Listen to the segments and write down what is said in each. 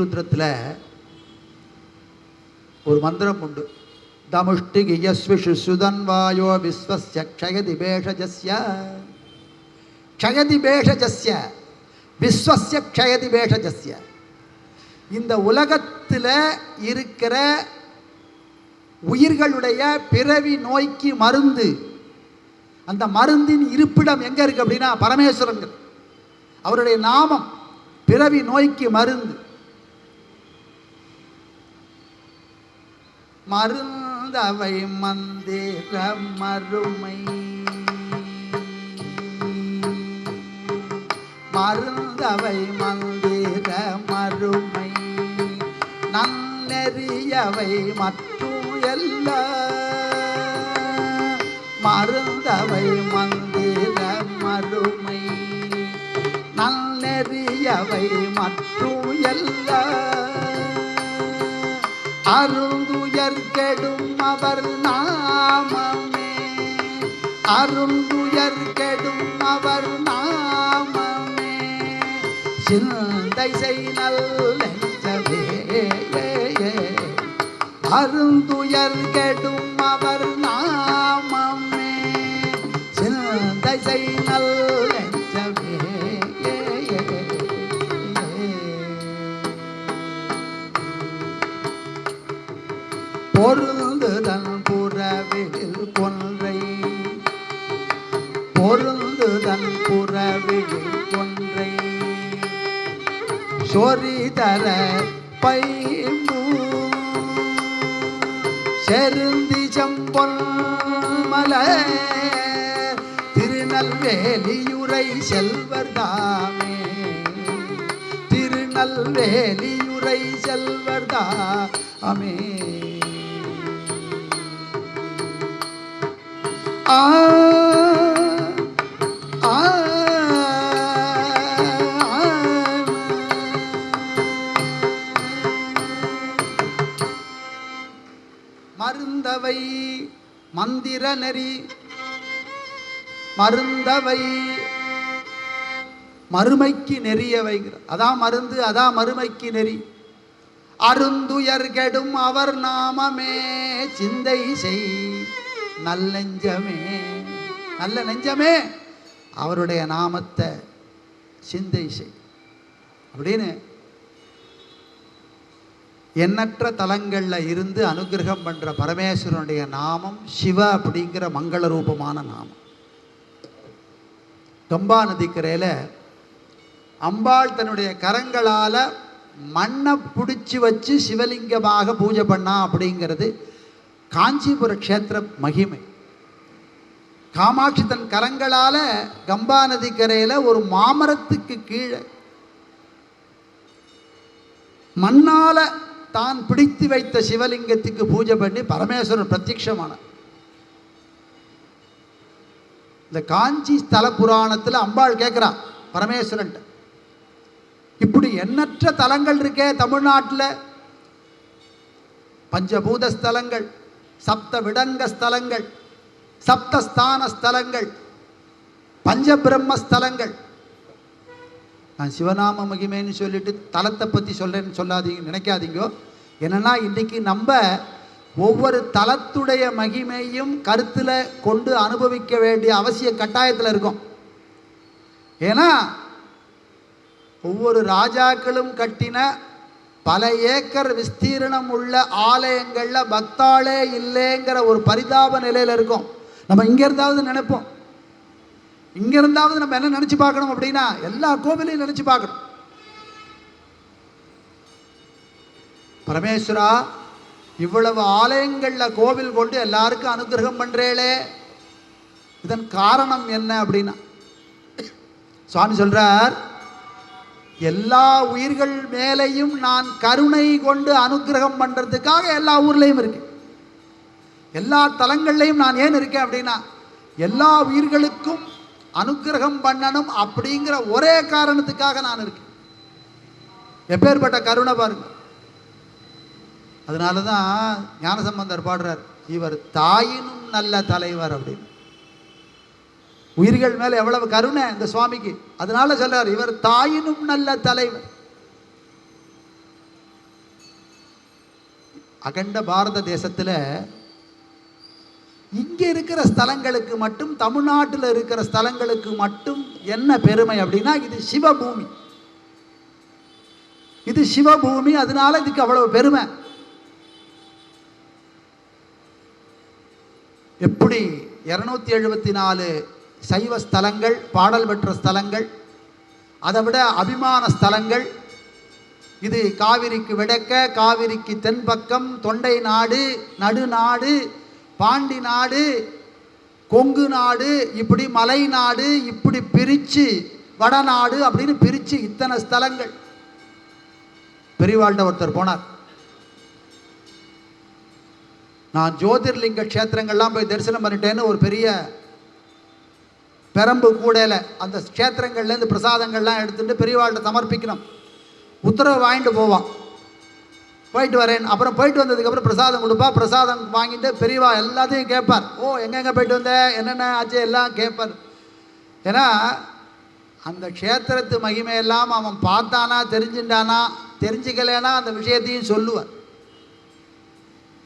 ஸ்ரீருத்ரத்தில் ஒரு மந்திரம் உண்டு. தமுஷ்டிகி யஸ்விஷு சுதன்வாயோ விஸ்வஸ்ய க்ஷயதி பேஷஜஸ்ய க்ஷயதி பேஷஜஸ்ய விஸ்வஸ்ய க்ஷயதி பேஷஜஸ்ய. இந்த உலகத்தில் இருக்கிற உயிர்களுடைய பிறவி நோய்க்கு மருந்து, அந்த மருந்தின் இருப்பிடம் எங்க இருக்கு அப்படின்னா பரமேஸ்வரன். அவருடைய நாமம் பிறவி நோய்க்கு மருந்து. மருந்தவை மந்திர மறுமை, மருந்தவை மந்திர மறுமை, நன்னெறியவை மற்றும் எல்லாம். மருந்தவை மந்திர மறுமை, நன்னெறியவை மற்றும் எல்லாம். அருந்துயர் கெடும் அவர் நாமமே, அருந்துயர் கெடும் அவர் நாமமே. சிந்தை செய் நல்லெஞ்சமே, அருந்துயர் கெடும் அவர் நாமமே. சிந்தை செய் நல்லெஞ்சமே. பொருந்துதன் புறவில் கொன்றை, பொருந்துதன் புறவில் கொன்றை. சொரிதர பைம்பூ செருந்தி செம்பொன் மலை. திருநெல்வேலியுரை செல்வர்தாமே, திருநெல்வேலியுரை செல்வர்தாமே. ஆ ஆ மருந்தவை மந்திர நெறி, மருந்தவை மறுமைக்கு நெறியவைங்கிற. அதான் மருந்து, அதான் மறுமைக்கு நெறி. அருந்துயர் கெடும் அவர் நாமமே. சிந்தை செய் நல்ல நெஞ்சமே, நல்ல நெஞ்சமே அவருடைய நாமத்தை சிந்தை செய் அப்படின்னு எண்ணற்ற தலங்களில் இருந்து அனுகிரகம் பண்ணுற பரமேஸ்வரனுடைய நாமம் சிவ அப்படிங்கிற மங்கள ரூபமான நாமம். கம்பா நதிக்கரையில் அம்பாள் தன்னுடைய கரங்களால் மண்ணை பிடிச்சி வச்சு சிவலிங்கமாக பூஜை பண்ணா அப்படிங்கிறது காஞ்சிபுர க்ஷேத்திர மகிமை. காமாட்சி தன் கரங்களால் கம்பா நதிக்கரையில் ஒரு மாமரத்துக்கு கீழே மண்ணால தான் பிடித்து வைத்த சிவலிங்கத்துக்கு பூஜை பண்ணி பரமேஸ்வரன் பிரத்யட்சமானார். இந்த காஞ்சி ஸ்தல புராணத்தில் அம்பாள் கேட்குறா பரமேஸ்வரன், இப்படி எண்ணற்ற தலங்கள் இருக்கே தமிழ்நாட்டில், பஞ்சபூத ஸ்தலங்கள், சப்த விடங்க ஸ்தலங்கள், சப்தஸ்தான ஸ்தலங்கள், பஞ்சபிரம்ம ஸ்தலங்கள். நான் சிவநாம மகிமைன்னு சொல்லிட்டு தலத்தை பற்றி சொல்கிறேன்னு சொல்லாதீங்க, நினைக்காதீங்க. என்னென்னா இன்றைக்கி நம்ம ஒவ்வொரு தலத்துடைய மகிமையும் கருத்தில் கொண்டு அனுபவிக்க வேண்டிய அவசிய கட்டாயத்தில் இருக்கும். ஏன்னா ஒவ்வொரு ராஜாக்களும் கட்டின பல ஏக்கர் விஸ்தீரணம் உள்ள ஆலயங்களில் பக்தாளே இல்லைங்கிற ஒரு பரிதாப நிலையில் இருக்கும். நம்ம இங்கிருந்தாவது நினைப்போம், இங்கிருந்தாவது நம்ம என்ன நினச்சி பார்க்கணும் அப்படின்னா எல்லா கோவிலையும் நினச்சி பார்க்கணும். பரமேஸ்வரா, இவ்வளவு ஆலயங்களில் கோவில் கொண்டு எல்லாருக்கும் அனுகிரகம் பண்ணுறேளே, இதன் காரணம் என்ன அப்படின்னா சுவாமி சொல்றார், எல்லா உயிர்கள் மேலையும் நான் கருணை கொண்டு அனுகிரகம் பண்ணுறதுக்காக எல்லா ஊர்லேயும் இருக்கேன், எல்லா தலங்கள்லையும் நான் ஏன் இருக்கேன் அப்படின்னா எல்லா உயிர்களுக்கும் அனுகிரகம் பண்ணணும் அப்படிங்கிற ஒரே காரணத்துக்காக நான் இருக்கேன். எப்பேற்பட்ட கருணை பாருங்க. அதனால தான் ஞானசம்பந்தர் பாடுறார், இவர் தாயினும் நல்ல தலைவர் அப்படின்னு. உயிர்கள் மேலே எவ்வளவு கருணை இந்த சுவாமிக்கு, அதனால சொல்றார் இவர் தாயினும் நல்ல தலைவர். அகண்ட பாரத தேசத்தில் இங்கே இருக்கிற ஸ்தலங்களுக்கு மட்டும், தமிழ்நாட்டில் இருக்கிற ஸ்தலங்களுக்கு மட்டும் என்ன பெருமை அப்படின்னா, இது சிவபூமி, இது சிவபூமி, அதனால இதுக்கு அவ்வளவு பெருமை. எப்படி 274 சைவ ஸ்தலங்கள், பாடல் பெற்ற ஸ்தலங்கள், அதை விட அபிமான ஸ்தலங்கள். இது காவிரிக்கு விடக்க, காவிரிக்கு தென்பக்கம், தொண்டை நாடு, நடுநாடு, பாண்டி நாடு, கொங்கு நாடு, இப்படி மலை நாடு, இப்படி பிரித்து வடநாடு அப்படின்னு பிரித்து இத்தனை ஸ்தலங்கள். பெரியவாழ்கிட்ட ஒருத்தர் போனார், நான் ஜோதிர்லிங்க க்ஷேத்திரங்கள்லாம் போய் தரிசனம் பண்ணிட்டேன்னு ஒரு பெரிய பெரம்பு கூடையில் அந்த க்ஷேத்திரங்கள்லேருந்து பிரசாதங்கள்லாம் எடுத்துகிட்டு பெரியவாழ்கிட்ட சமர்ப்பிக்கணும், உத்தரவு வாங்கிட்டு போவான். போயிட்டு வரேன், அப்புறம் போயிட்டு வந்ததுக்கப்புறம் பிரசாதம் கொடுப்பா. பிரசாதம் வாங்கிட்டு பெரியவா எல்லாத்தையும் கேட்பார். ஓ எங்கெங்கே போயிட்டு வந்த, என்னென்ன ஆச்சு எல்லாம் கேட்பார். ஏன்னா அந்த க்ஷேத்திரத்து மகிமையெல்லாம் அவன் பார்த்தானா, தெரிஞ்சுட்டானா, தெரிஞ்சுக்கலைன்னா அந்த விஷயத்தையும் சொல்லுவார்.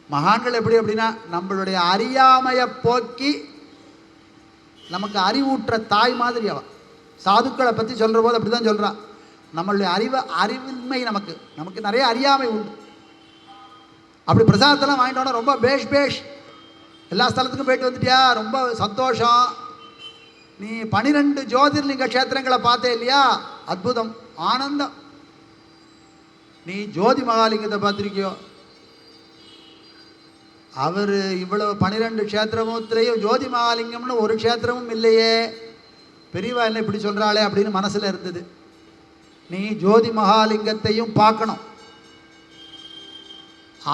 மகான்கள் எப்படி அப்படின்னா, நம்மளுடைய அறியாமையை போக்கி நமக்கு அறிவூற்ற தாய் மாதிரி அவன். சாதுக்களை பற்றி சொல்கிற போது அப்படி தான் சொல்கிறான். நம்மளுடைய அறிவின்மை நமக்கு நிறைய அறியாமை உண்டு. அப்படி பிரசாதத்தெல்லாம் வாங்கிட்டோன்னா ரொம்ப பேஷ், எல்லா ஸ்தலத்துக்கும் போயிட்டு வந்துட்டியா, ரொம்ப சந்தோஷம். நீ 12 ஜோதிர்லிங்க க்ஷேத்திரங்களை பார்த்தே இல்லையா, அற்புதம், ஆனந்தம். நீ ஜோதி மகாலிங்கத்தை பார்த்துருக்கியோ, அவர் இவ்வளவு 12 க்ஷேத்திரமுத்திலையும் ஜோதி மகாலிங்கம்னு ஒரு க்ஷேத்திரமும் இல்லையே, பெரியவா என்ன இப்படி சொல்கிறாளே அப்படின்னு மனசில் இருந்தது. நீ ஜோதி மகாலிங்கத்தையும் பார்க்கணும்,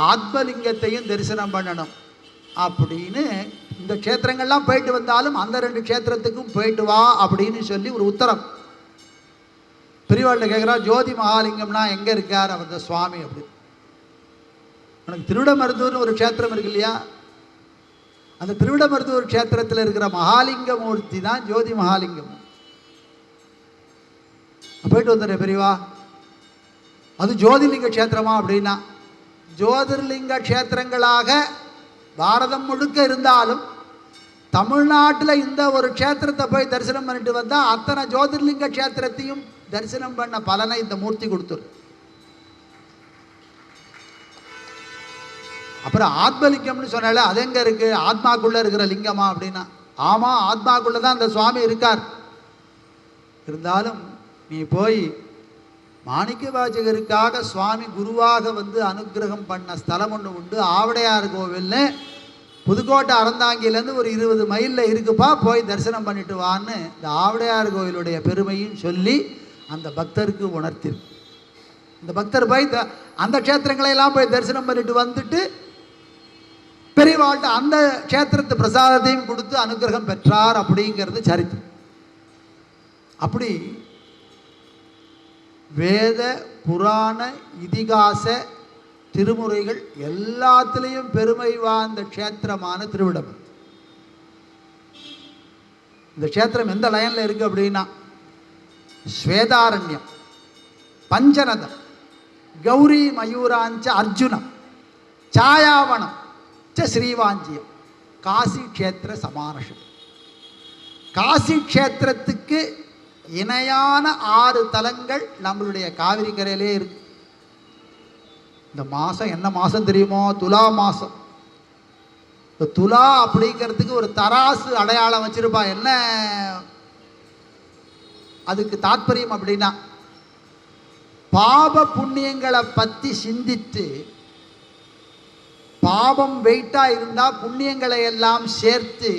ஆத்மலிங்கத்தையும் தரிசனம் பண்ணணும் அப்படின்னு இந்த க்ஷேத்திரங்கள்லாம் போயிட்டு வந்தாலும் அந்த 2 க்ஷேத்திரத்துக்கும் போயிட்டு வா அப்படின்னு சொல்லி ஒரு உத்தரம். பெரியவாள்கிட்ட கேட்குறா, ஜோதி மகாலிங்கம்னா எங்கே இருக்கார் அவர் சுவாமி அப்படி. உனக்கு திருவிடமருதூர்னு ஒரு க்ஷேத்திரம் இருக்கு இல்லையா, அந்த திருவிடமருதூர் க்ஷேத்திரத்தில் இருக்கிற மகாலிங்க மூர்த்தி தான் ஜோதி மகாலிங்கம். போயிட்டு வந்துடுறேன் பெரியவா, அது ஜோதிர்லிங்க க்ஷேத்திரமா அப்படின்னா, ஜோதிர்லிங்க க்ஷேத்திரங்களாக பாரதம் முழுக்க இருந்தாலும் தமிழ்நாட்டில் இந்த ஒரு க்ஷேத்திரத்தை போய் தரிசனம் பண்ணிட்டு வந்தால் அத்தனை ஜோதிர்லிங்க க்ஷேத்திரத்தையும் தரிசனம் பண்ண பலனை இந்த மூர்த்தி கொடுத்துரு. அப்புறம் ஆத்மலிங்கம்னு சொன்னால அது எங்கே இருக்குது, ஆத்மாக்குள்ளே இருக்கிற லிங்கமா அப்படின்னா, ஆமாம் ஆத்மாக்குள்ளே தான் அந்த சுவாமி இருக்கார். இருந்தாலும் நீ போய் மாணிக்க வாசகருக்காக சுவாமி குருவாக வந்து அனுகிரகம் பண்ண ஸ்தலம் ஒன்று உண்டு, ஆவடையார் கோவில்னு, புதுக்கோட்டை அறந்தாங்கிலேருந்து ஒரு 20 மைலில் இருக்குப்பா, போய் தரிசனம் பண்ணிட்டு வான்னு இந்த ஆவடையார் கோவிலுடைய பெருமையும் சொல்லி அந்த பக்தருக்கு உணர்த்திருக்கு. இந்த பக்தர் போய் அந்த க்ஷேத்திரங்களையெல்லாம் போய் தரிசனம் பண்ணிட்டு வந்துட்டு பெரியவாழ்கிட்ட அந்த க்ஷேத்திரத்து பிரசாதத்தையும் கொடுத்து அனுகிரகம் பெற்றார் அப்படிங்கிறது சரித்திரம். அப்படி வேத புராண இதிகாச திருமுறைகள் எல்லாத்திலையும் பெருமை வாய்ந்த க்ஷேத்திரமான திருவிடமருதூர். இந்த க்ஷேத்திரம் எந்த லைனில் இருக்குது அப்படின்னா, ஸ்வேதாரண்யம், பஞ்சநதம், கௌரி மயூராஞ்ச அர்ஜுனம், சாயாவனம் ச ஸ்ரீவாஞ்சியம், காசி க்ஷேத்திர சமானஷம். காசி க்ஷேத்திரத்துக்கு இணையான 6 தலங்கள் நம்மளுடைய காவிரி கரையிலே இருக்கு. இந்த மாதம் என்ன மாதம் தெரியுமோ, துலா மாதம். இந்த துலா அப்படிங்கிறதுக்கு ஒரு தராசு அடையாளம் வச்சிருப்பா. என்ன அதுக்கு தாற்பயம் அப்படின்னா, பாப புண்ணியங்களை பற்றி சிந்தித்து, பாபம் வெயிட்டாக இருந்தால் புண்ணியங்களை எல்லாம் சேர்த்து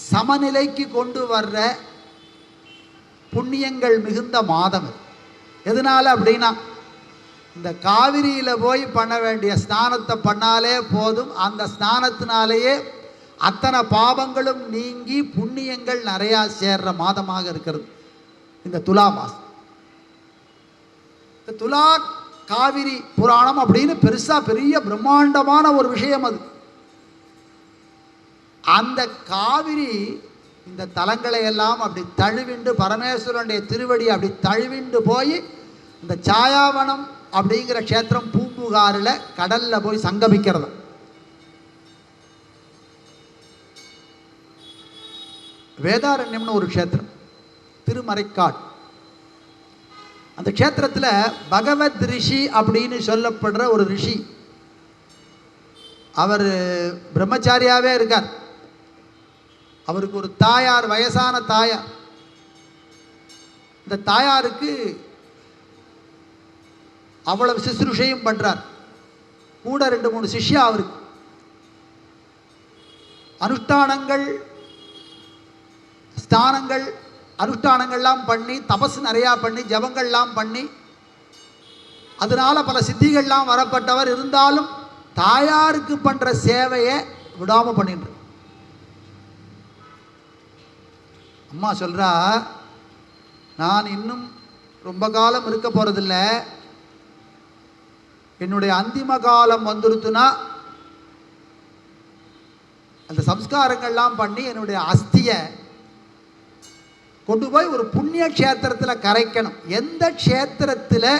சமநிலைக்கு கொண்டு வர்ற புண்ணியங்கள் மிகுந்த மாதம். எதனால அப்படின்னா, இந்த காவிரியில் போய் பண்ண வேண்டிய ஸ்நானத்தை பண்ணாலே போதும், அந்த ஸ்நானத்தினாலேயே அத்தனை பாவங்களும் நீங்கி புண்ணியங்கள் நிறையா சேர்ற மாதமாக இருக்கிறது இந்த துலா மாதம். இந்த துலா காவிரி புராணம் அப்படின்னு பெரிய பிரம்மாண்டமான ஒரு விஷயம் அது. அந்த காவிரி இந்த தலங்களை எல்லாம் அப்படி தழுவிண்டு, பரமேஸ்வரனுடைய திருவடி அப்படி தழுவிண்டு போய் இந்த சாயாவனம் அப்படிங்கிற க்ஷேத்திரம் பூம்பு பூம்புகாரில் கடலில் போய் சங்கமிக்கிறது. வேதாரண்யம்னு ஒரு க்ஷேத்திரம், திருமறைக்காடு. அந்த க்ஷேத்திரத்தில் பகவத் ரிஷி அப்படின்னு சொல்லப்படுற ஒரு ரிஷி, அவர் பிரம்மச்சாரியாகவே இருக்கார். அவருக்கு ஒரு தாயார், வயசான தாயார். இந்த தாயாருக்கு அவ்வளவு சிசுருஷையும் பண்ணுறார். கூட 2-3 சிஷ்யா அவருக்கு. அனுஷ்டானங்கள், ஸ்தானங்கள், அனுஷ்டானங்கள்லாம் பண்ணி, தபசு நிறையா பண்ணி, ஜபங்கள்லாம் பண்ணி, அதனால பல சித்திகள்லாம் வரப்பட்டவர். இருந்தாலும் தாயாருக்கு பண்ணுற சேவையை விடாமல் பண்ணிட்டு அம்மா சொல்கிறா, நான் இன்னும் ரொம்ப காலம் இருக்க போகிறதில்ல, என்னுடைய அந்திம காலம் வந்துருத்துனா அந்த சம்ஸ்காரங்கள்லாம் பண்ணி என்னுடைய அஸ்தியை கொண்டு போய் ஒரு புண்ணிய க்ஷேத்திரத்தில் கரைக்கணும். எந்த க்ஷேத்திரத்தில்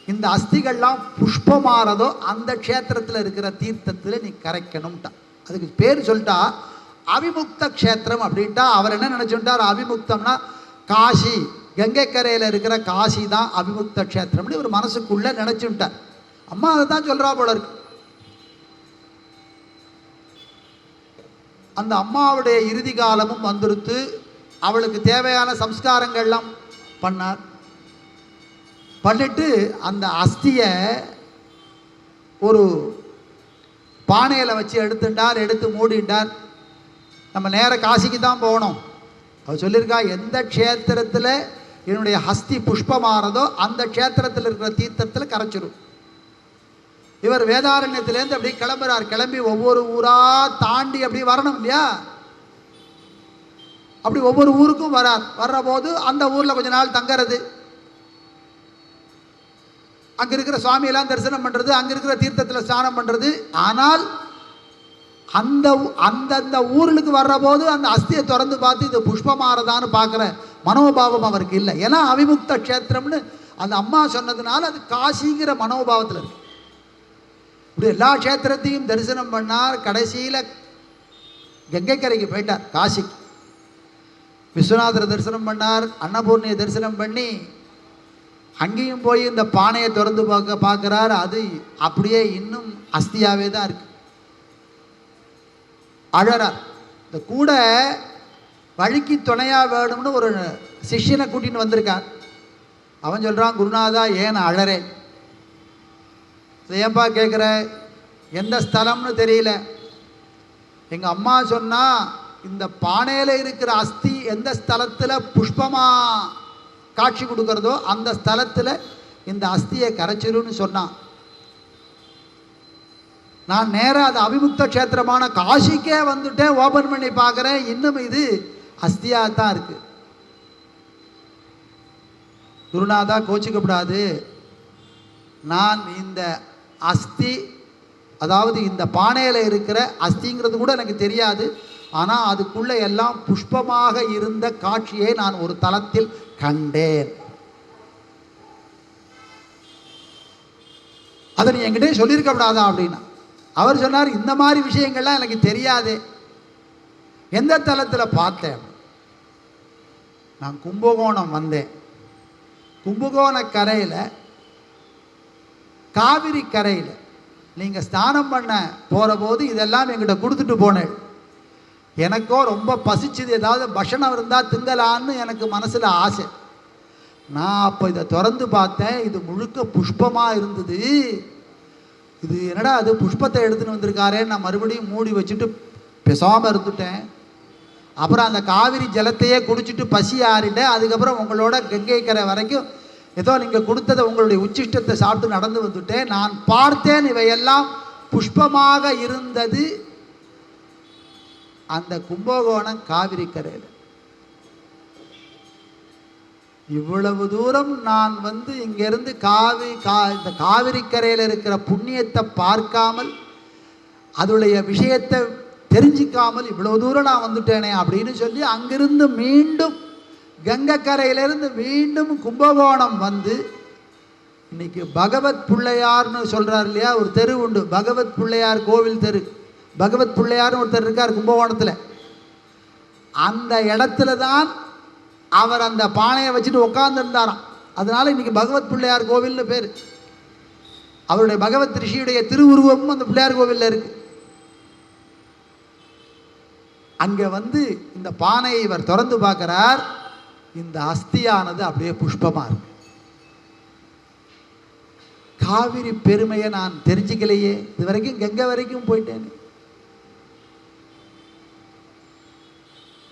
இந்த அஸ்திகள்லாம் புஷ்பமாறதோ அந்த க்ஷேத்திரத்தில் இருக்கிற தீர்த்தத்தில் நீ கரைக்கணும்ட்டா. அதுக்கு பேர் சொல்லிட்டா அவிமுக்த க்ஷேத்திரம் அப்படின்ட்டா. அவர் என்ன நினச்சுட்டார், அவிமுக்தம்னா காசி, கங்கை கரையில் இருக்கிற காசி தான் அவிமுக்த க்ஷேத்திரம்னு ஒரு மனசுக்குள்ளே நினச்சுட்டார். அம்மா அதை தான் சொல்கிறா போல இருக்கு. அந்த அம்மாவுடைய இறுதி காலமும் வந்துடுத்து. அவளுக்கு தேவையான சம்ஸ்காரங்கள்லாம் பண்ணார். பண்ணிட்டு அந்த அஸ்தியை ஒரு பானையில் வச்சு எடுத்துட்டார். எடுத்து மூடிட்டார். நம்ம நேர காசிக்கு தான் போகணும். அவர் சொல்லியிருக்கா, எந்த க்ஷேத்திரத்தில் என்னுடைய ஹஸ்தி புஷ்பமானதோ அந்த க்ஷேத்திரத்தில் இருக்கிற தீர்த்தத்தில் கரைச்சிடும். இவர் வேதாரண்யத்திலேருந்து அப்படி கிளம்புறார். கிளம்பி ஒவ்வொரு ஊராக தாண்டி அப்படி வரணும் இல்லையா, அப்படி ஒவ்வொரு ஊருக்கும் வரார். வர்ற போது அந்த ஊரில் கொஞ்ச நாள் தங்கிறது, அங்கே இருக்கிற சுவாமியெல்லாம் தரிசனம் பண்ணுறது, அங்கே இருக்கிற தீர்த்தத்தில் ஸ்நானம் பண்ணுறது. ஆனால் அந்தந்த ஊருக்கு வர்ற போது அந்த அஸ்தியை திறந்து பார்த்து இது புஷ்பமாறதான்னு பார்க்குற மனோபாவம் அவருக்கு இல்லை. ஏன்னா அவிமுக்த க்ஷேத்திரம்னு அந்த அம்மா சொன்னதுனால அது காசிங்கிற மனோபாவத்தில் இருக்கு. இப்படி எல்லா க்ஷேத்திரத்தையும் தரிசனம் பண்ணார். கடைசியில் கங்கைக்கரைக்கு போயிட்டார், காசிக்கு. விஸ்வநாதரை தரிசனம் பண்ணார், அன்னபூர்ணியை தரிசனம் பண்ணி அங்கேயும் போய் இந்த பானையை திறந்து பார்க்குறார். அது அப்படியே இன்னும் அஸ்தியாகவே தான் இருக்கு. அழறார். இந்த கூட வழிக்கு துணையாக வேணும்னு ஒரு சிஷ்யனை கூட்டின்னு வந்திருக்கார். அவன் சொல்கிறான், குருநாதா ஏன் அழறேன்? ஏன்பா கேட்குற? எந்த ஸ்தலம்னு தெரியல. எங்கள் அம்மா சொன்னால் இந்த பானையில் இருக்கிற அஸ்தி எந்த ஸ்தலத்தில் புஷ்பமாக காட்சி கொடுக்கறதோ அந்த ஸ்தலத்தில் இந்த அஸ்தியை கரைச்சிருன்னு சொன்னான். நான் நேராக அது அவிமுக்த க்ஷேத்திரமான காசிக்கே வந்துட்டேன், ஓபன் பண்ணி பார்க்குறேன், இன்னும் இது அஸ்தியாக தான் இருக்கு. குருநாதா கோச்சிக்கப்படாது, நான் இந்த அஸ்தி, அதாவது இந்த பானையில் இருக்கிற அஸ்திங்கிறது கூட எனக்கு தெரியாது, ஆனால் அதுக்குள்ளே எல்லாம் புஷ்பமாக இருந்த காட்சியை நான் ஒரு தலத்தில் கண்டேன். அதை நீ என்கிட்டே சொல்லியிருக்கப்படாதா அப்படின்னா. அவர் சொன்னார், இந்த மாதிரி விஷயங்கள்லாம் எனக்கு தெரியாது. எந்த தலத்தில் பார்த்தேன்? நான் கும்பகோணம் வந்தேன். கும்பகோண கரையில், காவிரி கரையில் நீங்கள் ஸ்நானம் பண்ண போகிற போது இதெல்லாம் என்கிட்ட கொடுத்துட்டு போனேன். எனக்கோ ரொம்ப பசிச்சுது, ஏதாவது பட்சணம் இருந்தால் திங்கலான்னு எனக்கு மனசில் ஆசை. நான் அப்போ இதை திறந்து பார்த்தேன், இது முழுக்க புஷ்பமாக இருந்தது. இது என்னடா அது புஷ்பத்தை எடுத்துன்னு வந்திருக்காரேன்னு நான் மறுபடியும் மூடி வச்சுட்டு பேசாமல் இருந்துட்டேன். அப்புறம் அந்த காவிரி ஜலத்தையே குடிச்சிட்டு பசி ஆறிட்டேன். அதுக்கப்புறம் உங்களோட கங்கை கரை வரைக்கும் ஏதோ நீங்கள் கொடுத்ததை உங்களுடைய உச்சிஷ்டத்தை சாப்பிட்டு நடந்து வந்துட்டேன். நான் பார்த்தேன் இவையெல்லாம் புஷ்பமாக இருந்தது அந்த கும்பகோணம் காவிரி கரையில். இவ்வளவு தூரம் நான் வந்து இங்கிருந்து இந்த காவிரி கரையில் இருக்கிற புண்ணியத்தை பார்க்காமல், அதோடைய விஷயத்தை தெரிஞ்சிக்காமல் இவ்வளவு தூரம் நான் வந்துட்டேனே அப்படின்னு சொல்லி அங்கிருந்து மீண்டும் கங்கை கரையிலிருந்து மீண்டும் கும்பகோணம் வந்து இன்னைக்கு பகவத் பிள்ளையார்னு சொல்கிறார் இல்லையா, ஒரு தெரு உண்டு, பகவத் பிள்ளையார் கோவில் தெரு. பகவத் பிள்ளையார்னு ஒருத்தர் இருக்கார் கும்பகோணத்தில். அந்த இடத்துல தான் அவர் அந்த பானையை வச்சுட்டு உட்காந்துருந்தாராம். அதனால இன்னைக்கு பகவத் பிள்ளையார் கோவில்னு பேர். அவருடைய பகவத் ரிஷியுடைய திருவுருவமும் அந்த பிள்ளையார் கோவிலில் இருக்கு. அங்கே வந்து இந்த பானையை இவர் திறந்து பார்க்கிறார். இந்த அஸ்தியானது அப்படியே புஷ்பமாக இருக்கு. காவிரி பெருமையை நான் தெரிஞ்சுக்கலையே, இது வரைக்கும் கங்கை வரைக்கும் போயிட்டேன்.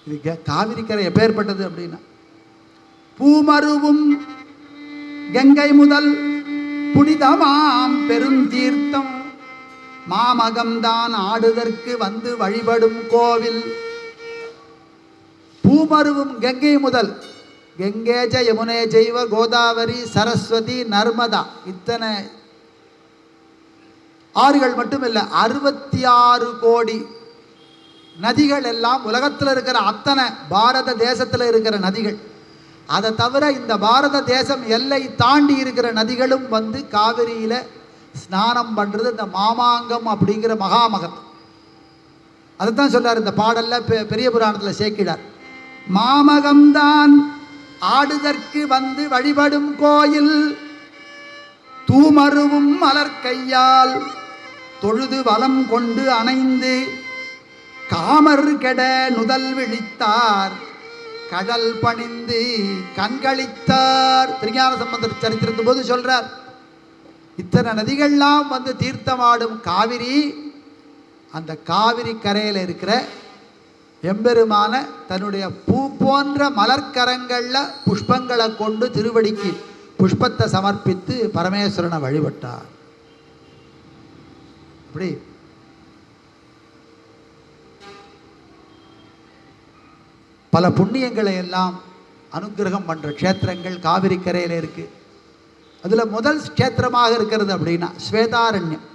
இது காவிரி கரை எப்பேற்பட்டது அப்படின்னா, பூமருவும் கங்கை முதல் புனிதமாம் பெருந்தீர்த்தம் மாமகம்தான் ஆடுதற்கு வந்து வழிபடும் கோவில். பூமருவும் கங்கை முதல், கங்கேஜ யமுனே ஜெய்வ கோதாவரி சரஸ்வதி நர்மதா, இத்தனை ஆறுகள் மட்டும் இல்லை, 66 கோடி நதிகள் எல்லாம் உலகத்தில் இருக்கிற அத்தனை பாரத தேசத்தில் இருக்கிற நதிகள். அதை தவிர இந்த பாரத தேசம் எல்லை தாண்டி இருக்கிற நதிகளும் வந்து காவிரியில் ஸ்நானம் பண்ணுறது இந்த மாமாங்கம் அப்படிங்கிற மகாமகம். அதைத்தான் சொல்றார் இந்த பாடல்ல பெரிய புராணத்தில் சேர்க்கிறார். மாமகம்தான் ஆடுதற்கு வந்து வழிபடும் கோயில், தூமருவும் மலர் கையால் தொழுது வலம் கொண்டு அணைந்து காமர் கெட நுதல் விழித்தார் கடல் பணிந்து கண்களித்தார். திருஞான சம்பந்தர் சரித்திரத்தின் போது சொல்றார், இத்தனை நதிகள்லாம் வந்து தீர்த்தமாடும் காவிரி, அந்த காவிரி கரையில் இருக்கிற எம்பெருமான தன்னுடைய பூ போன்ற மலர்கரங்களில் புஷ்பங்களை கொண்டு திருவடிக்கு புஷ்பத்தை சமர்ப்பித்து பரமேஸ்வரனை வழிபட்டார். அப்படி பல புண்ணியங்களை எல்லாம் அனுகிரகம் பண்ணுற க்ஷேத்திரங்கள் காவிரி கரையில் இருக்குது. அதில் முதல் க்ஷேத்திரமாக இருக்கிறது அப்படின்னா ஸ்வேதாரண்யம்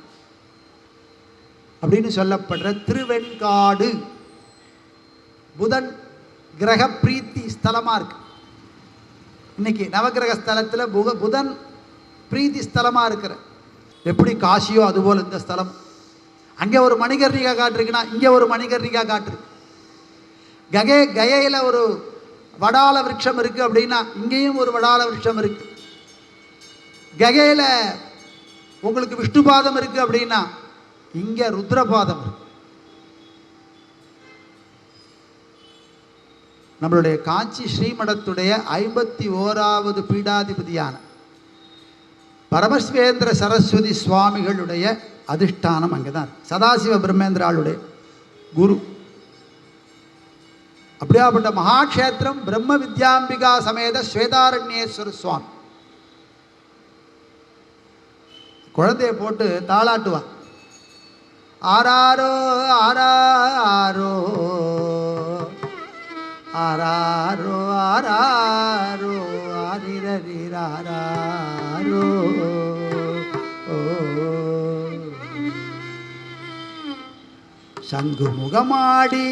அப்படின்னு சொல்லப்படுற திருவெண்காடு புதன் கிரக பிரீத்தி ஸ்தலமாக இருக்கு. இன்னைக்கு நவகிரக ஸ்தலத்தில் புதன் பிரீத்தி ஸ்தலமாக இருக்கிற, எப்படி காசியோ அதுபோல் இந்த ஸ்தலம். அங்கே ஒரு மணிகர்ணிகா காட்டிருக்குன்னா இங்கே ஒரு மணிகர்ணிகா காட்டிருக்கு. கயையில் ஒரு வடால விருட்சம் இருக்குது அப்படின்னா இங்கேயும் ஒரு வடால விருட்சம் இருக்குது. ககையில் உங்களுக்கு விஷ்ணுபாதம் இருக்குது அப்படின்னா இங்கே ருத்ரபாதம் இருக்கு. நம்மளுடைய காஞ்சி ஸ்ரீமடத்துடைய 51வது பீடாதிபதியான பரமஸ்வேந்திர சரஸ்வதி சுவாமிகளுடைய அதிஷ்டானம் அங்கே தான் இருக்கு. சதாசிவ பிரம்மேந்திராளுடைய குரு. அப்படியாப்பட்ட மகாக்ஷேத்திரம் பிரம்ம வித்யாம்பிகா சமேத ஸ்வேதாரண்யேஸ்வர சுவாமி. குழந்தைய போட்டு தாளாட்டுவான், ஆராரோ ஆராரோ ஆராரோ ஆராரோ ஆரிரரிராரோ சங்கு முகமாடி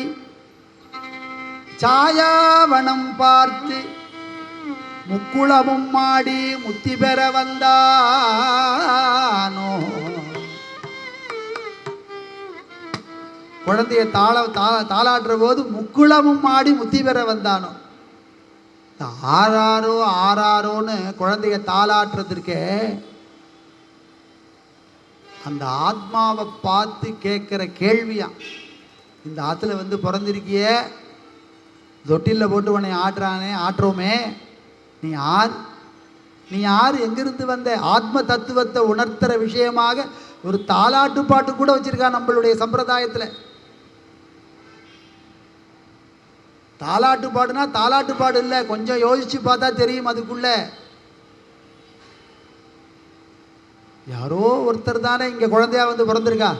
சாயாவனம் பார்த்து முக்குளமும் மாடி முத்தி பெற வந்தானோ. குழந்தைய தாளாட்டுற போது முக்குளமும் மாடி முத்தி பெற வந்தானோ. ஆறாரோ ஆறாரோன்னு குழந்தைய தாளாட்டுறதுக்கே அந்த ஆத்மாவை பார்த்து கேட்குற கேள்வியா. இந்த ஆற்றுல வந்து பிறந்திருக்கிய, தொட்டிலில் போட்டு உன்னை ஆட்டுறோமே, நீ யார், நீ யார், எங்கிருந்து வந்த? ஆத்ம தத்துவத்தை உணர்த்துற விஷயமாக ஒரு தாலாட்டு பாட்டு கூட வச்சிருக்கா நம்மளுடைய சம்பிரதாயத்தில். தாலாட்டு பாடுனா தாலாட்டு பாடு இல்லை, கொஞ்சம் யோசிச்சு பார்த்தா தெரியும். அதுக்குள்ள யாரோ ஒருத்தர் தானே இங்கே குழந்தையா வந்து பிறந்திருக்கா.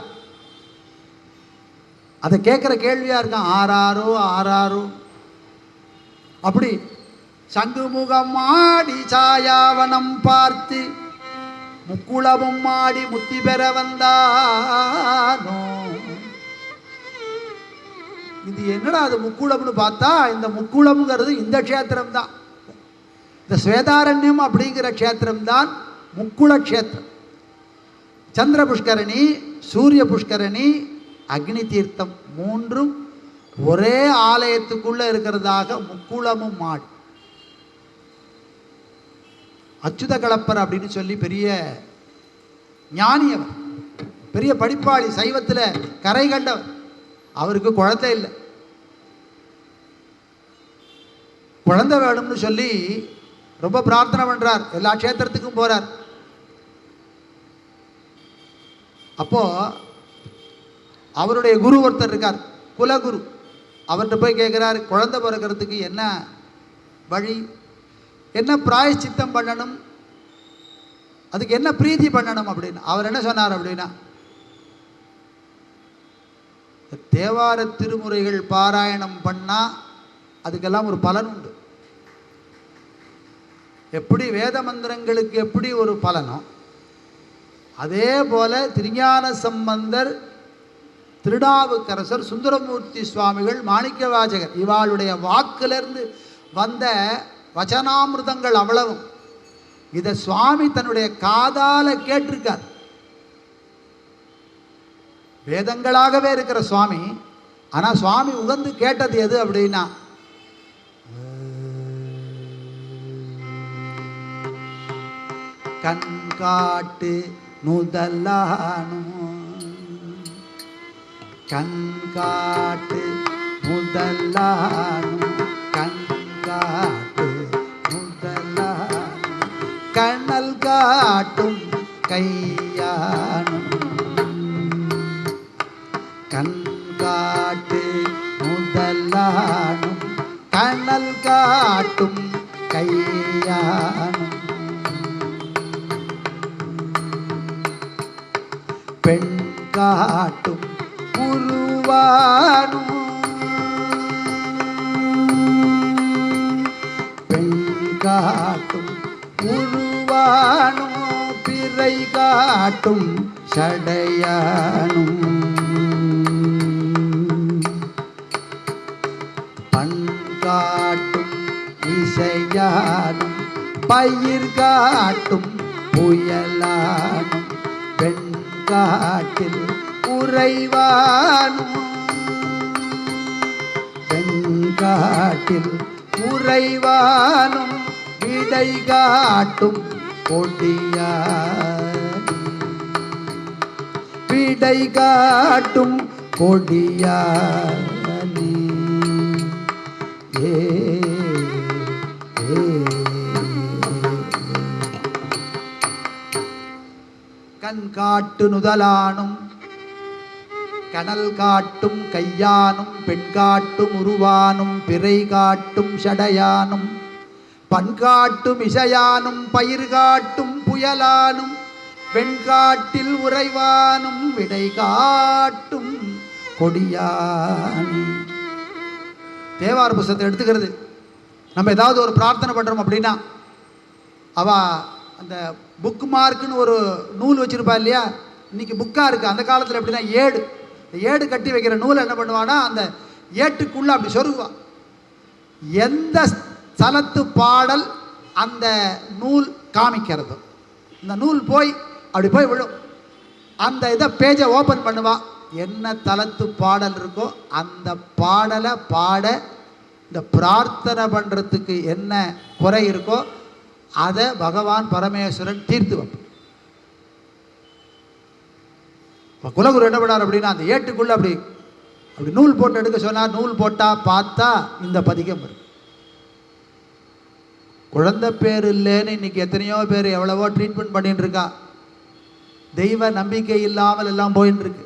அதை கேட்குற கேள்வியா இருக்கான், ஆறாரோ ஆறாரோ. அப்படி சங்குமுகம் மாடி சாயாவனம் பார்த்து முக்குளமும் மாடி முத்தி பெற வந்தானோ. இது என்னடா அது முக்குளம்னு பார்த்தா, இந்த முக்குளம்ங்கிறது இந்த க்ஷேத்திரம் தான். இந்த ஸ்வேதாரண்யம் அப்படிங்கிற க்ஷேத்திரம் தான் முக்குள க்ஷேத்திரம். சந்திர புஷ்கரணி, சூரிய புஷ்கரணி, அக்னி தீர்த்தம் மூன்றும் ஒரே ஆலயத்துக்குள்ள இருக்கிறதாக முக்குளமும் மாடு. அச்சுத கலப்பர் அப்படின்னு சொல்லி பெரிய ஞானியவர், பெரிய படிப்பாளி, சைவத்தில் கரை கண்டவர். அவருக்கு குழந்தை இல்லை. குழந்தை வேணும்னு சொல்லி ரொம்ப பிரார்த்தனை பண்றார். எல்லா க்ஷேத்திரத்துக்கும் போறார். அப்போ அவருடைய குரு ஒருத்தர் இருக்கார், குலகுரு. அவர்கிட்ட போய் கேட்கிறார், குழந்தை பிறக்கிறதுக்கு என்ன வழி, என்ன பிராயச்சித்தம் பண்ணணும், அதுக்கு என்ன பிரீதி பண்ணணும் அப்படின்னு. அவர் என்ன சொன்னார் அப்படின்னா, தேவார திருமுறைகள் பாராயணம் பண்ணா அதுக்கெல்லாம் ஒரு பலன் உண்டு. எப்படி வேத மந்திரங்களுக்கு எப்படி ஒரு பலனோ அதே போல திருஞான சம்பந்தர், திருநாவுக்கரசர், சுந்தரமூர்த்தி சுவாமிகள், மாணிக்கவாசகர் இவாளுடைய வாக்கிலிருந்து வந்த வச்சனாமிருதங்கள் அவ்வளவும் இதை சுவாமி தன்னுடைய காதால கேட்டிருக்கார். வேதங்களாகவே இருக்கிற சுவாமி, ஆனா சுவாமி உகந்து கேட்டது எது அப்படின்னா, கண்காட்டு முதலானும், கண்காட்டு முதலானும், கண்காட்டு முதலானும், கண்ணல் காட்டும் கையானும், கண்காட்டு முதலானும், கண்ணல் காட்டும் கையானும், பெண் காட்டும் உருவானும், பெண் காட்டும் உருவானும், பிறை காட்டும் சடையானும், பண் காட்டும் இசையானும், பயிர் காட்டும் புயலானும், பெண் காட்டில் உறைவானும், பெண் காட்டில் உறைவானும், விடை காட்டும் கொடியானி, விடை காட்டும் கொடியானி. ஏ கண் காட்டு நுதலானும், கனல் காட்டும் கையானும், பெண் காட்டும் உருவானும், பிறை காட்டும் சடையானும், பண் காட்டும் இசையானும், பயிர் காட்டும் புயலானும், வெண்காட்டில் உறைவானும், விடை காட்டும் கொடியானி. தேவார புஸ்தகத்தை எடுத்துக்கிறது. நம்ம ஏதாவது ஒரு பிரார்த்தனை பண்றோம் அப்படின்னா அவ அந்த புக் மார்க்குன்னு ஒரு நூல் வச்சிருப்பா இல்லையா, இன்னைக்கு புக்கா இருக்கு. அந்த காலத்தில் எப்படின்னா ஏடு, ஏடு கட்டி வைக்கிற நூலை என்ன பண்ணுவானா, அந்த ஏட்டுக்குள்ள அப்படி சொருகுவா. எந்த ஸ்தலத்து பாடல் அந்த நூல் காமிக்கிறதோ இந்த நூல் போய் அப்படி போய் விழும். அந்த இதை பேஜை ஓப்பன் பண்ணுவா, என்ன தலத்து பாடல் இருக்கோ அந்த பாடலை பாட இந்த பிரார்த்தனை பண்ணுறதுக்கு என்ன குறை இருக்கோ அதை பகவான் பரமேஸ்வரன் தீர்த்து வைப்பார். குலகுரு என்ன பண்ணார் அப்படின்னா, அந்த ஏட்டுக்குள்ள அப்படி அப்படி நூல் போட்டு எடுக்க சொன்னார். நூல் போட்டா பார்த்தா இந்த பதிகம் வரும். குழந்தை பேர் இல்லைன்னு இன்னைக்கு எத்தனையோ பேர் எவ்வளவோ ட்ரீட்மெண்ட் பண்ணிட்டு இருக்கா. தெய்வ நம்பிக்கை இல்லாமல் எல்லாம் போயின்னு இருக்கு.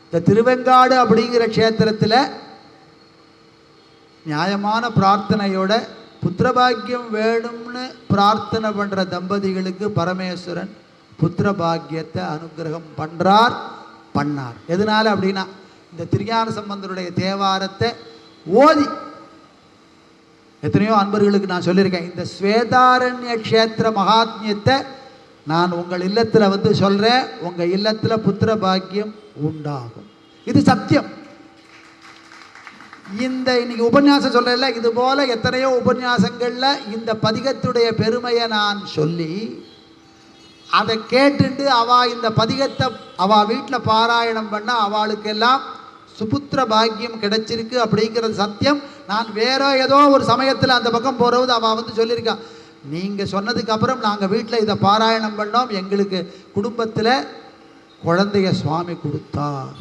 இந்த திருவெங்காடு அப்படிங்கிற க்ஷேத்திரத்தில் நியாயமான பிரார்த்தனையோட புத்திரபாக்கியம் வேணும்னு பிரார்த்தனை பண்ற தம்பதிகளுக்கு பரமேஸ்வரன் புத்திரபாக்கியத்தை அனுகிரகம் பண்றார், பண்ணார். எதனால அப்படின்னா, இந்த திருஞான சம்பந்தருடைய தேவாரத்தை ஓதி எத்தனையோ அன்பர்களுக்கு நான் சொல்லியிருக்கேன். இந்த ஸ்வேதாரண்ய க்ஷேத்திர மகாத்மியத்தை நான் உங்கள் இல்லத்தில் வந்து சொல்றேன். உங்க இல்லத்தில் புத்திர பாக்கியம் உண்டாகும். இது சத்தியம். இந்த இன்னைக்கு உபன்யாசம் சொல்றேன்ல, இது போல எத்தனையோ உபன்யாசங்கள்ல இந்த பதிகத்துடைய பெருமையை நான் சொல்லி அதை கேட்டுட்டு இந்த பதிகத்தை வீட்டில் பாராயணம் பண்ண அவளுக்கெல்லாம் சுபுத்திர பாக்கியம் கிடைச்சிருக்கு அப்படிங்கிறது சத்தியம். நான் வேற ஏதோ ஒரு சமயத்தில் அந்த பக்கம் போகிறது அவள் சொல்லியிருக்கா. நீங்கள் சொன்னதுக்கு அப்புறம் நாங்கள் வீட்டில் இதை பாராயணம் பண்ணோம், எங்களுக்கு குடும்பத்தில் குழந்தைய சுவாமி கொடுத்தார்.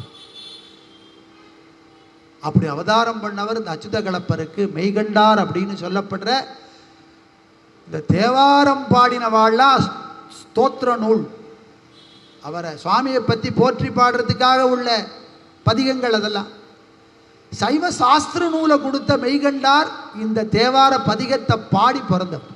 அப்படி அவதாரம் பண்ணவர் இந்த அச்சுத கலப்பருக்கு மெய்கண்டார் அப்படின்னு சொல்லப்படுற இந்த தேவாரம் பாடினவாள்லாம் ஸ்தோத்திர நூல், அவரை சுவாமியை பற்றி போற்றி பாடுறதுக்காக உள்ள பதிகங்கள். அதெல்லாம் சைவ சாஸ்திர நூலை கொடுத்த மெய்கண்டார் இந்த தேவார பதிகத்தை பாடி பிறந்தவர்.